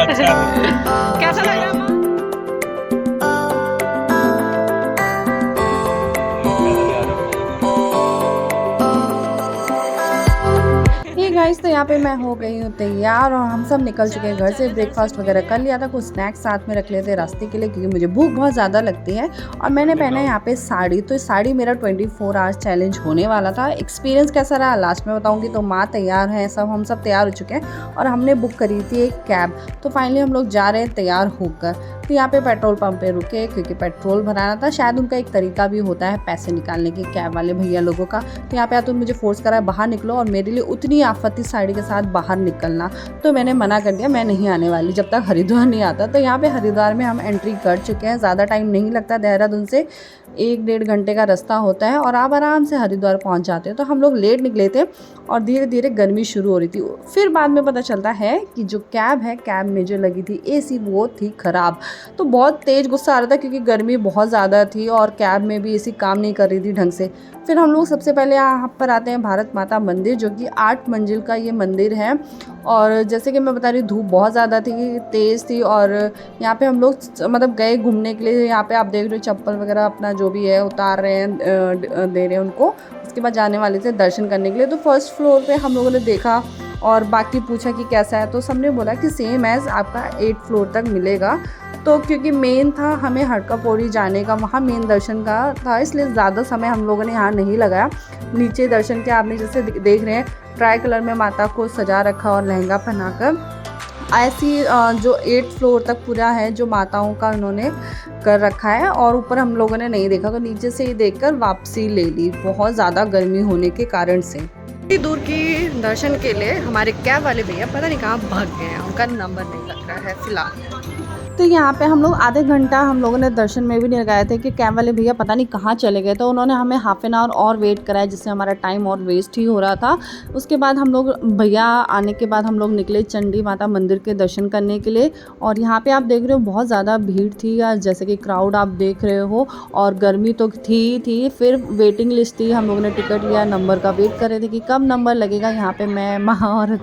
अच्छा कैसा लग रहा है माँ? हे गाइस, तो यहाँ पे मैं हो गई हूँ तैयार और हम सब निकल चुके हैं घर से। ब्रेकफास्ट वगैरह कर लिया था, कुछ स्नैक्स साथ में रख लेते हैं रास्ते के लिए क्योंकि मुझे भूख बहुत ज़्यादा लगती है। और मैंने पहना है यहाँ पे साड़ी, तो साड़ी मेरा 24 आवर्स चैलेंज होने वाला था। एक्सपीरियंस कैसा रहा लास्ट में बताऊँगी। तो माँ तैयार हैं, सब हम सब तैयार हो चुके हैं और हमने बुक करी थी एक कैब। तो फाइनली हम लोग जा रहे हैं तैयार होकर। तो यहाँ पे पेट्रोल पंप पे रुके क्योंकि पेट्रोल भराना था। शायद उनका एक तरीका भी होता है पैसे निकालने की, कैब वाले भैया लोगों का। तो यहाँ पे तो मुझे फोर्स करा है बाहर निकलो, और मेरे लिए उतनी आफत थी साड़ी के साथ बाहर निकलना। तो मैंने मना कर दिया, मैं नहीं आने वाली जब तक हरिद्वार नहीं आता। तो यहाँ पे हरिद्वार में हम एंट्री कर चुके हैं। ज़्यादा टाइम नहीं लगता, देहरादून से 1-1.5 घंटे का रास्ता होता है और आप आराम से हरिद्वार पहुँच जाते हैं। तो हम लोग लेट निकले थे और धीरे धीरे गर्मी शुरू हो रही थी। फिर बाद में पता चलता है कि जो कैब है, कैब में जो लगी थी एसी, वो थी ख़राब। तो बहुत तेज़ गुस्सा आ रहा था क्योंकि गर्मी बहुत ज़्यादा थी और कैब में भी एसी काम नहीं कर रही थी ढंग से। फिर हम लोग सबसे पहले यहाँ पर आते हैं भारत माता मंदिर, जो कि 8 मंजिल का ये मंदिर है। और जैसे कि मैं बता रही, धूप बहुत ज़्यादा थी, तेज़ थी। और यहाँ पे हम लोग मतलब गए घूमने के लिए। यहाँ पे आप देख रहे हो चप्पल वगैरह अपना जो भी है उतार रहे हैं, दे रहे हैं उनको। उसके बाद जाने वाले थे दर्शन करने के लिए। तो फर्स्ट फ्लोर पे हम लोगों ने देखा और बाकी पूछा कि कैसा है, तो सबने बोला कि सेम एज़ आपका 8 फ्लोर तक मिलेगा। तो क्योंकि मेन था हमें हड़का पौड़ी जाने का, वहाँ मेन दर्शन का था, इसलिए ज़्यादा समय हम लोगों ने यहाँ नहीं लगाया। नीचे दर्शन के आपने जैसे देख रहे हैं, ट्राई कलर में माता को सजा रखा और लहंगा पहनाकर ऐसी जो 8 फ्लोर तक पूरा है जो माताओं का उन्होंने कर रखा है। और ऊपर हम लोगों ने नहीं देखा, तो नीचे से ही देखकर वापसी ले ली, बहुत ज़्यादा गर्मी होने के कारण से। इतनी दूर की दर्शन के लिए हमारे कैब वाले भैया पता नहीं कहाँ भाग गए हैं, उनका नंबर नहीं लग रहा है फिलहाल। तो यहाँ पे हम लोग आधे घंटा हम लोगों ने दर्शन में भी नहीं लगाए थे कि कैब वाले भैया पता नहीं कहाँ चले गए। तो उन्होंने हमें हाफ एन आवर और वेट कराया, जिससे हमारा टाइम और वेस्ट ही हो रहा था। उसके बाद हम लोग भैया आने के बाद हम लोग निकले चंडी माता मंदिर के दर्शन करने के लिए। और यहाँ पे आप देख रहे हो बहुत ज़्यादा भीड़ थी, या जैसे कि क्राउड आप देख रहे हो। और गर्मी तो थी। फिर वेटिंग लिस्ट थी, हम लोगों ने टिकट लिया, नंबर का वेट कर रहे थे कि कब नंबर लगेगा। यहाँ पे मैं माँ और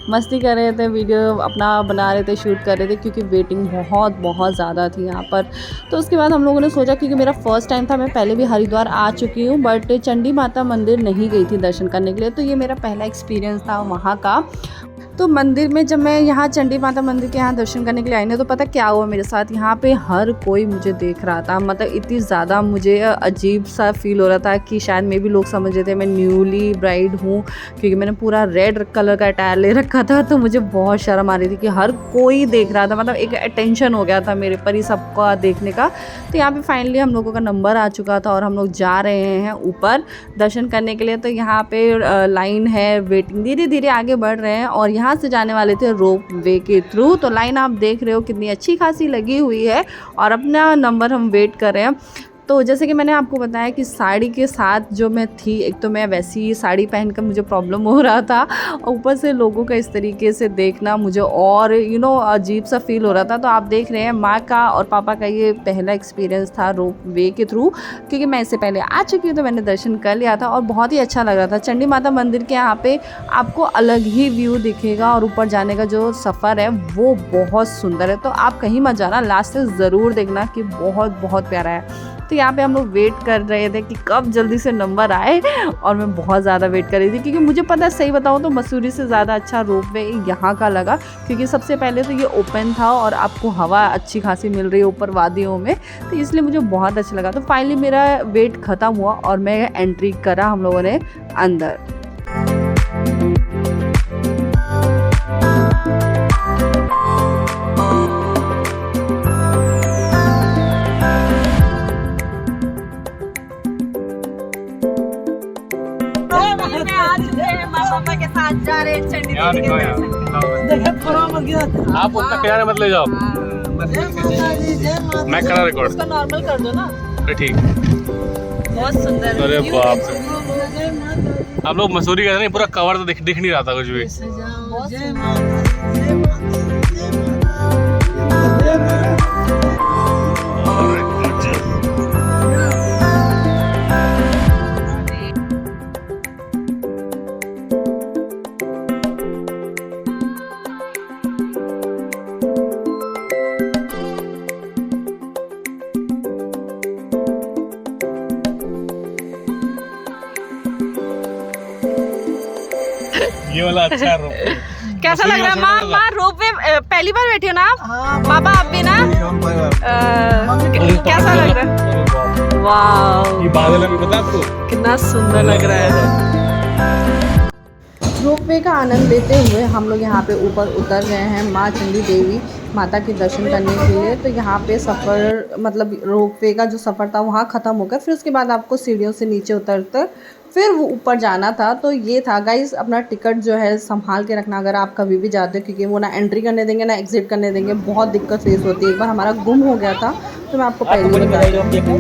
मस्ती कर रहे थे, वीडियो अपना बना रहे थे, शूट कर रहे थे, क्योंकि वेटिंग बहुत ज़्यादा थी यहाँ पर। तो उसके बाद हम लोगों ने सोचा, क्योंकि मेरा फर्स्ट टाइम था, मैं पहले भी हरिद्वार आ चुकी हूँ बट चंडी माता मंदिर नहीं गई थी दर्शन करने के लिए। तो ये मेरा पहला एक्सपीरियंस था वहाँ का। तो मंदिर में जब मैं यहाँ चंडी माता मंदिर के यहाँ दर्शन करने के लिए आई ना, तो पता क्या हुआ मेरे साथ, यहाँ पे हर कोई मुझे देख रहा था। मतलब इतनी ज़्यादा मुझे अजीब सा फील हो रहा था कि शायद मे भी लोग समझ रहे थे मैं न्यूली ब्राइड हूँ, क्योंकि मैंने पूरा रेड कलर का अटायर ले रखा था। तो मुझे बहुत शर्म आ रही थी कि हर कोई देख रहा था, मतलब एक अटेंशन हो गया था मेरे पर ही सबका देखने का। तो यहाँ पर फाइनली हम लोगों का नंबर आ चुका था और हम लोग जा रहे हैं ऊपर दर्शन करने के लिए। तो यहाँ पे लाइन है, वेटिंग, धीरे धीरे आगे बढ़ रहे हैं और यहाँ से जाने वाले थे रोप वे के थ्रू। तो लाइन आप देख रहे हो कितनी अच्छी खासी लगी हुई है और अपना नंबर हम वेट कर रहे हैं। तो जैसे कि मैंने आपको बताया कि साड़ी के साथ जो मैं थी, एक तो मैं वैसी साड़ी पहनकर मुझे प्रॉब्लम हो रहा था, ऊपर से लोगों का इस तरीके से देखना मुझे और अजीब सा फील हो रहा था। तो आप देख रहे हैं माँ का और पापा का ये पहला एक्सपीरियंस था रोप वे के थ्रू, क्योंकि मैं इससे पहले आ चुकी हूँ तो मैंने दर्शन कर लिया था और बहुत ही अच्छा लग रहा था। चंडी माता मंदिर के यहाँ पे आपको अलग ही व्यू दिखेगा और ऊपर जाने का जो सफ़र है वो बहुत सुंदर है। तो आप कहीं मत जाना, लास्ट तक ज़रूर देखना कि बहुत प्यारा है। तो यहाँ पे हम लोग वेट कर रहे थे कि कब जल्दी से नंबर आए और मैं बहुत ज़्यादा वेट कर रही थी, क्योंकि मुझे पता है, सही बताऊँ तो मसूरी से ज़्यादा अच्छा रोप वे यहाँ का लगा, क्योंकि सबसे पहले तो ये ओपन था और आपको हवा अच्छी खासी मिल रही है ऊपर वादियों में। तो इसलिए मुझे बहुत अच्छा लगा। तो फाइनली मेरा वेट ख़त्म हुआ और मैं एंट्री करा हम लोगों ने अंदर। पापा के साथ जा रहे चंडी देवी के दर्शन। आप उतना किनारे मत ले जाओ, मैं करा रिकॉर्ड। उसका नॉर्मल कर दो ना। ठीक। बहुत सुंदर। अरे बाप रे, आप लोग मसूरी गए नहीं, पूरा कवर तो दिख नहीं रहा था कुछ भी। ये वाला अच्छा रोप। कैसा लग रहा है माँ रोप में पहली बार बैठी हो ना आप? पापा आप भी ना? कैसा लग रहा है? वाह, ये बादल अभी पता आपको कितना सुंदर लग रहा है। रोपवे का आनंद लेते हुए हम लोग यहाँ पे ऊपर उतर गए हैं माँ चंडी देवी माता के दर्शन करने के लिए। तो यहाँ पे सफ़र मतलब रोपवे का जो सफ़र था वहाँ ख़त्म हो गया। फिर उसके बाद आपको सीढ़ियों से नीचे उतरकर फिर वो ऊपर जाना था। तो ये था गाइस, अपना टिकट जो है संभाल के रखना अगर आप कभी भी जाते हो, क्योंकि वो ना एंट्री करने देंगे ना एग्ज़िट करने देंगे। बहुत दिक्कत फेस होती है। एक बार हमारा गुम हो गया था तो मैं आपको पहले ही बता दूँ।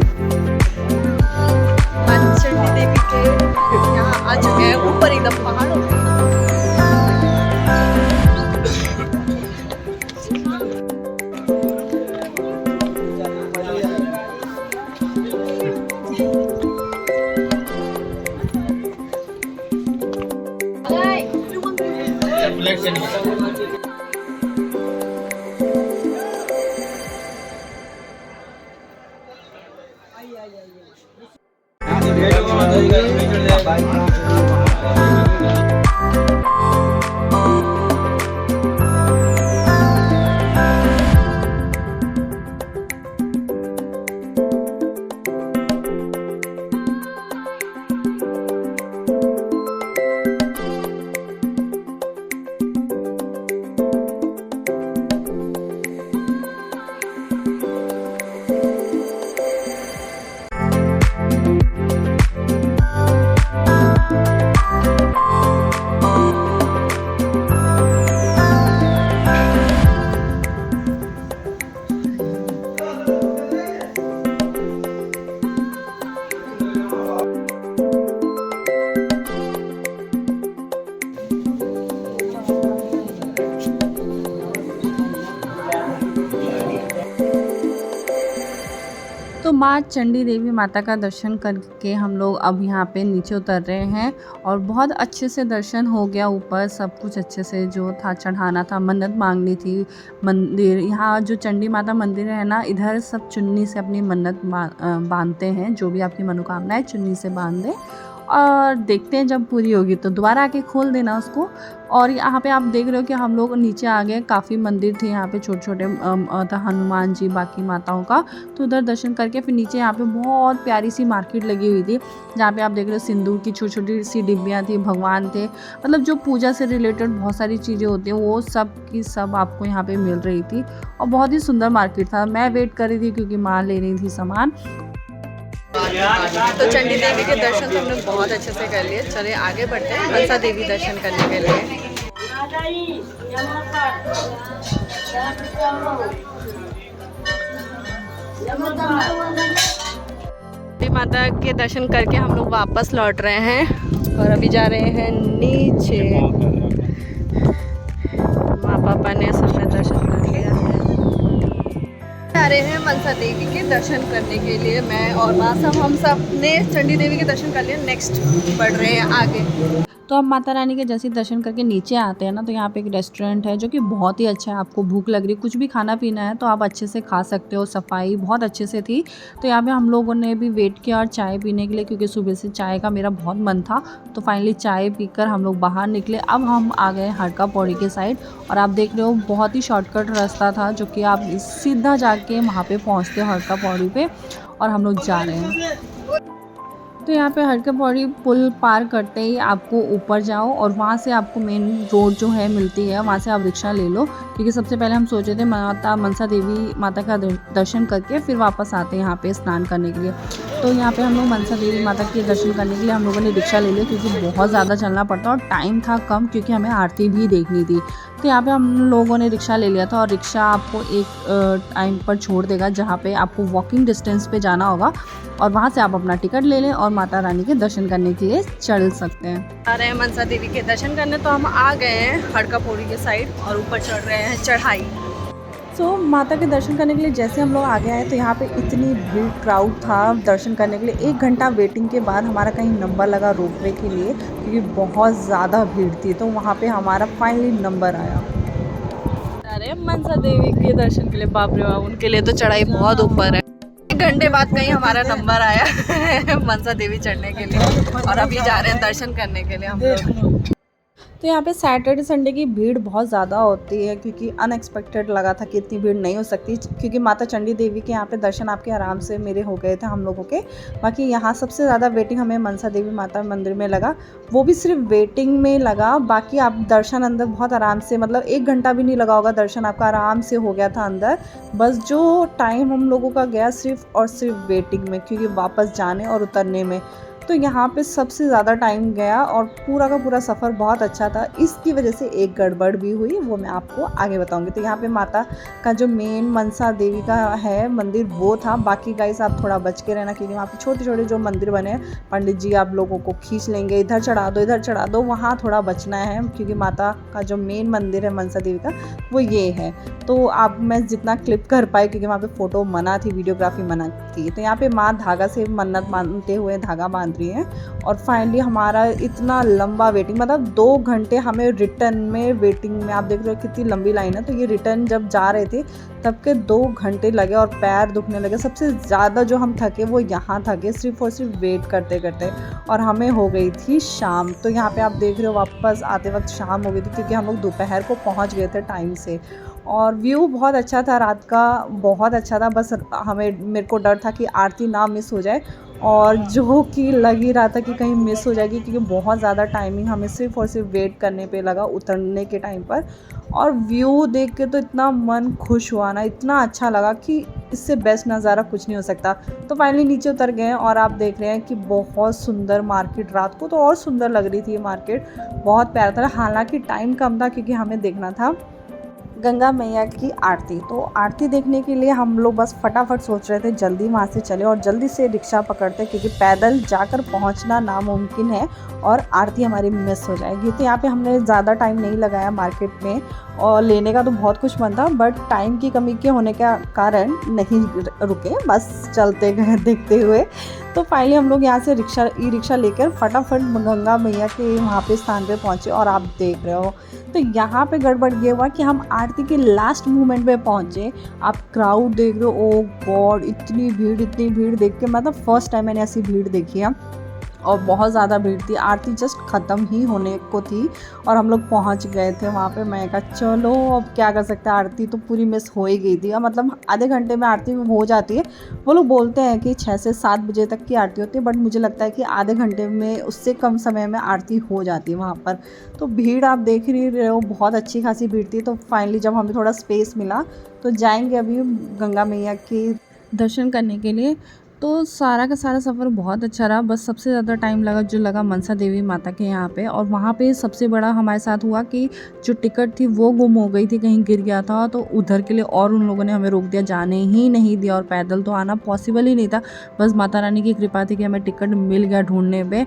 चंडी देवी के यहाँ आ चुके हैं ऊपर एकदम पहाड़ों पे। तो माँ चंडी देवी माता का दर्शन करके हम लोग अब यहाँ पे नीचे उतर रहे हैं और बहुत अच्छे से दर्शन हो गया। ऊपर सब कुछ अच्छे से जो था चढ़ाना था, मन्नत मांगनी थी। मंदिर यहाँ जो चंडी माता मंदिर है ना, इधर सब चुन्नी से अपनी मन्नत बांधते हैं। जो भी आपकी मनोकामना है चुन्नी से बांध दें और देखते हैं जब पूरी होगी तो दोबारा आके खोल देना उसको। और यहाँ पे आप देख रहे हो कि हम लोग नीचे आ गए। काफ़ी मंदिर थे यहाँ पे छोटे छोटे, हनुमान जी बाकी माताओं का। तो उधर दर्शन करके फिर नीचे यहाँ पे बहुत प्यारी सी मार्केट लगी हुई थी, जहाँ पे आप देख रहे हो सिंदूर की छोटी छोटी सी डिब्बियाँ थी, भगवान थे, मतलब जो पूजा से रिलेटेड बहुत सारी चीज़ें होती हैं वो सब की सब आपको यहाँ पे मिल रही थी। और बहुत ही सुंदर मार्केट था। मैं वेट कर रही थी क्योंकि माँ ले रही थी सामान। तो चंडी देवी के दर्शन तो हमने बहुत अच्छे से कर लिए। चलिए आगे बढ़ते हैं मनसा देवी दर्शन करने के लिए। माता के दर्शन करके हम लोग वापस लौट रहे हैं और अभी जा रहे हैं नीचे। माँ पापा ने सबने दर्शन कर लिया है। जा रहे हैं मनसा देवी के दर्शन करने के लिए। मैं और माँ हम सब ने चंडी देवी के दर्शन कर लिए। नेक्स्ट बढ़ रहे हैं आगे। तो अब माता रानी के जैसे दर्शन करके नीचे आते हैं ना, तो यहाँ पे एक रेस्टोरेंट है जो कि बहुत ही अच्छा है। आपको भूख लग रही कुछ भी खाना पीना है तो आप अच्छे से खा सकते हो। सफाई बहुत अच्छे से थी। तो यहाँ पे हम लोगों ने भी वेट किया और चाय पीने के लिए, क्योंकि सुबह से चाय का मेरा बहुत मन था। तो फाइनली चाय पीकर हम लोग बाहर निकले। अब हम आ गए हड़का पौड़ी के साइड और आप देख रहे हो बहुत ही शॉर्टकट रास्ता था, जो कि आप सीधा जाके वहाँ पर पहुँचते हो हड़का पौड़ी पर। और हम लोग जा रहे हैं। तो यहाँ पे हड़का पौड़ी पुल पार करते ही आपको ऊपर जाओ और वहाँ से आपको मेन रोड जो है मिलती है, वहाँ से आप रिक्शा ले लो। क्योंकि सबसे पहले हम सोचे थे माता मनसा देवी माता का दर्शन करके फिर वापस आते हैं यहाँ पे स्नान करने के लिए। तो यहाँ पे हम लोग मनसा देवी माता के दर्शन करने के लिए हम लोगों ने रिक्शा ले लिया, क्योंकि बहुत ज़्यादा चलना पड़ता और टाइम था कम, क्योंकि हमें आरती भी देखनी थी। तो यहाँ पे हम लोगों ने रिक्शा ले लिया था और रिक्शा आपको एक टाइम पर छोड़ देगा, जहाँ पे आपको वॉकिंग डिस्टेंस पे जाना होगा और वहाँ से आप अपना टिकट ले लें और माता रानी के दर्शन करने के लिए चल सकते हैं। आ रहे हैं मनसा देवी के दर्शन करने। तो हम आ गए हैं हड़का पौड़ी के साइड और ऊपर चढ़ रहे हैं चढ़ाई। तो माता के दर्शन करने के लिए जैसे हम लोग आगे आए तो यहाँ पे इतनी भीड़ क्राउड था दर्शन करने के लिए। 1 घंटा वेटिंग के बाद हमारा कहीं नंबर लगा रोपवे के लिए, क्योंकि बहुत ज़्यादा भीड़ थी। तो वहाँ पे हमारा फाइनली नंबर आया। अरे मनसा देवी के दर्शन के लिए बाप रे बाप, उनके लिए तो चढ़ाई बहुत ऊपर है। 1 घंटे बाद कहीं हमारा नंबर आया मनसा देवी चढ़ने के लिए और अभी जा रहे हैं दर्शन करने के लिए हम लोग। तो यहाँ पे सैटरडे संडे की भीड़ बहुत ज़्यादा होती है, क्योंकि अनएक्सपेक्टेड लगा था कि इतनी भीड़ नहीं हो सकती, क्योंकि माता चंडी देवी के यहाँ पे दर्शन आपके आराम से मेरे हो गए थे हम लोगों के। बाकी यहाँ सबसे ज़्यादा वेटिंग हमें मनसा देवी माता मंदिर में लगा, वो भी सिर्फ वेटिंग में लगा। बाकी आप दर्शन अंदर बहुत आराम से, मतलब 1 घंटा भी नहीं लगा होगा, दर्शन आपका आराम से हो गया था अंदर। बस जो टाइम हम लोगों का गया सिर्फ और सिर्फ वेटिंग में, क्योंकि वापस जाने और उतरने में तो यहाँ पे सबसे ज़्यादा टाइम गया। और पूरा का पूरा सफ़र बहुत अच्छा था। इसकी वजह से एक गड़बड़ भी हुई, वो मैं आपको आगे बताऊंगी। तो यहाँ पे माता का जो मेन मनसा देवी का है मंदिर वो था। बाकी गाइस आप थोड़ा बच के रहना, क्योंकि वहाँ पे छोटे छोटे जो मंदिर बने हैं, पंडित जी आप लोगों को खींच लेंगे, इधर चढ़ा दो इधर चढ़ा दो, वहाँ थोड़ा बचना है, क्योंकि माता का जो मेन मंदिर है मनसा देवी का वो ये है। तो आप मैं जितना क्लिप कर पाई, क्योंकि वहाँ पे फ़ोटो मना थी, वीडियोग्राफी मना थी। तो यहाँ पे माँ धागा से मन्नत मानते हुए धागा बांध रही है। और फाइनली हमारा इतना लंबा वेटिंग, मतलब 2 घंटे हमें रिटर्न में वेटिंग में, आप देख रहे हो कितनी लंबी लाइन है। तो ये रिटर्न जब जा रहे थे तब के 2 घंटे लगे और पैर दुखने लगे। सबसे ज़्यादा जो हम थके वो यहाँ थके, सिर्फ और सिर्फ वेट करते करते। और हमें हो गई थी शाम। तो यहाँ पे आप देख रहे हो वापस आते वक्त शाम हो गई थी, क्योंकि हम लोग दोपहर को पहुँच गए थे टाइम से। और व्यू बहुत अच्छा था रात का, बहुत अच्छा था। बस मेरे को डर था कि आरती ना मिस हो जाए, और जो कि लग ही रहा था कि कहीं मिस हो जाएगी, क्योंकि बहुत ज़्यादा टाइमिंग हमें सिर्फ और सिर्फ वेट करने पे लगा उतरने के टाइम पर। और व्यू देख के तो इतना मन खुश हुआ ना, इतना अच्छा लगा कि इससे बेस्ट नज़ारा कुछ नहीं हो सकता। तो फाइनली नीचे उतर गए और आप देख रहे हैं कि बहुत सुंदर मार्केट, रात को तो और सुंदर लग रही थी ये मार्केट, बहुत प्यारा था। हालांकि टाइम कम था, क्योंकि हमें देखना था गंगा मैया की आरती। तो आरती देखने के लिए हम लोग बस फटाफट सोच रहे थे जल्दी वहाँ से चले और जल्दी से रिक्शा पकड़ते, क्योंकि पैदल जाकर पहुँचना नामुमकिन है और आरती हमारी मिस हो जाएगी। तो यहाँ पे हमने ज़्यादा टाइम नहीं लगाया मार्केट में, और लेने का तो बहुत कुछ मन था, बट टाइम की कमी के होने के कारण नहीं रुके, बस चलते गए देखते हुए। तो फाइनली हम लोग यहाँ से ई रिक्शा लेकर फटाफट गंगा मैया के वहाँ पे स्थान पे पहुँचे। और आप देख रहे हो तो यहाँ पे गड़बड़ ये हुआ कि हम आरती के लास्ट मोमेंट पे पहुँचे। आप क्राउड देख रहे हो, ओ गॉड इतनी भीड़ देख के, मतलब फर्स्ट टाइम मैंने ऐसी भीड़ देखी है, और बहुत ज़्यादा भीड़ थी। आरती जस्ट ख़त्म ही होने को थी और हम लोग पहुंच गए थे वहाँ पे। मैं कहा चलो अब क्या कर सकते हैं, आरती तो पूरी मिस हो ही गई थी। मतलब आधे घंटे में आरती हो जाती है। वो लोग बोलते हैं कि 6 से 7 बजे तक की आरती होती है, बट मुझे लगता है कि आधे घंटे में, उससे कम समय में आरती हो जाती है वहाँ पर। तो भीड़ आप देख ही रहे हो, बहुत अच्छी खासी भीड़ थी। तो फाइनली जब हमें थोड़ा स्पेस मिला तो जाएंगे अभी गंगा मैया के दर्शन करने के लिए। तो सारा का सारा सफ़र बहुत अच्छा रहा। बस सबसे ज़्यादा टाइम लगा मनसा देवी माता के यहाँ पे। और वहाँ पे सबसे बड़ा हमारे साथ हुआ कि जो टिकट थी वो गुम हो गई थी, कहीं गिर गया था। तो उधर के लिए और उन लोगों ने हमें रोक दिया, जाने ही नहीं दिया, और पैदल तो आना पॉसिबल ही नहीं था। बस माता रानी की कृपा थी कि हमें टिकट मिल गया ढूंढने पे।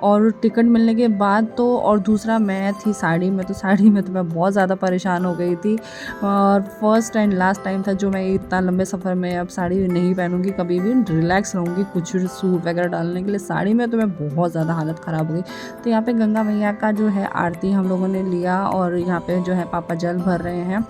और टिकट मिलने के बाद तो, और दूसरा मैं थी साड़ी में, तो साड़ी में तो मैं बहुत ज़्यादा परेशान हो गई थी। और फर्स्ट एंड लास्ट टाइम था जो मैं इतना लंबे सफ़र में अब साड़ी नहीं पहनूंगी कभी भी, रिलैक्स रहूँगी कुछ सूट वगैरह डालने के लिए। साड़ी में तो मैं बहुत ज़्यादा हालत ख़राब हो गई। तो यहाँ पे गंगा मैया का जो है आरती हम लोगों ने लिया, और यहाँ पे जो है पापा जल भर रहे हैं।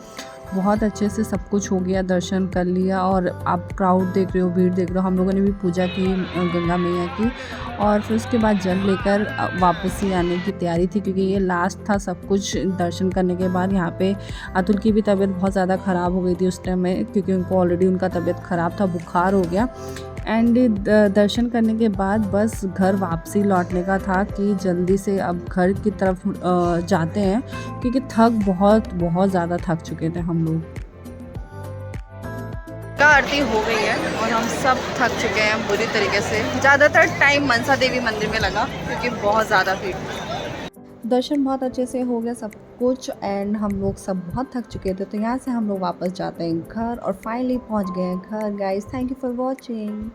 बहुत अच्छे से सब कुछ हो गया, दर्शन कर लिया। और आप क्राउड देख रहे हो, भीड़ देख रहे हो। हम लोगों ने भी पूजा की गंगा मैया की, और फिर उसके बाद जल लेकर वापसी आने की तैयारी थी, क्योंकि ये लास्ट था सब कुछ दर्शन करने के बाद। यहाँ पे अतुल की भी तबीयत बहुत ज़्यादा ख़राब हो गई थी उस टाइम में, क्योंकि उनको ऑलरेडी उनका तबीयत ख़राब था, बुखार हो गया। एंड दर्शन करने के बाद बस घर वापसी लौटने का था कि जल्दी से अब घर की तरफ जाते हैं, क्योंकि बहुत ज़्यादा थक चुके थे हम लोग। का आरती हो गई है और हम सब थक चुके हैं बुरी तरीके से। ज़्यादातर टाइम मनसा देवी मंदिर में लगा, क्योंकि बहुत ज़्यादा भीड़। दर्शन बहुत अच्छे से हो गया सब कुछ, एंड हम लोग सब बहुत थक चुके थे। तो यहाँ से हम लोग वापस जाते हैं घर, और फाइनली पहुँच गए हैं घर। Guys thank you for watching.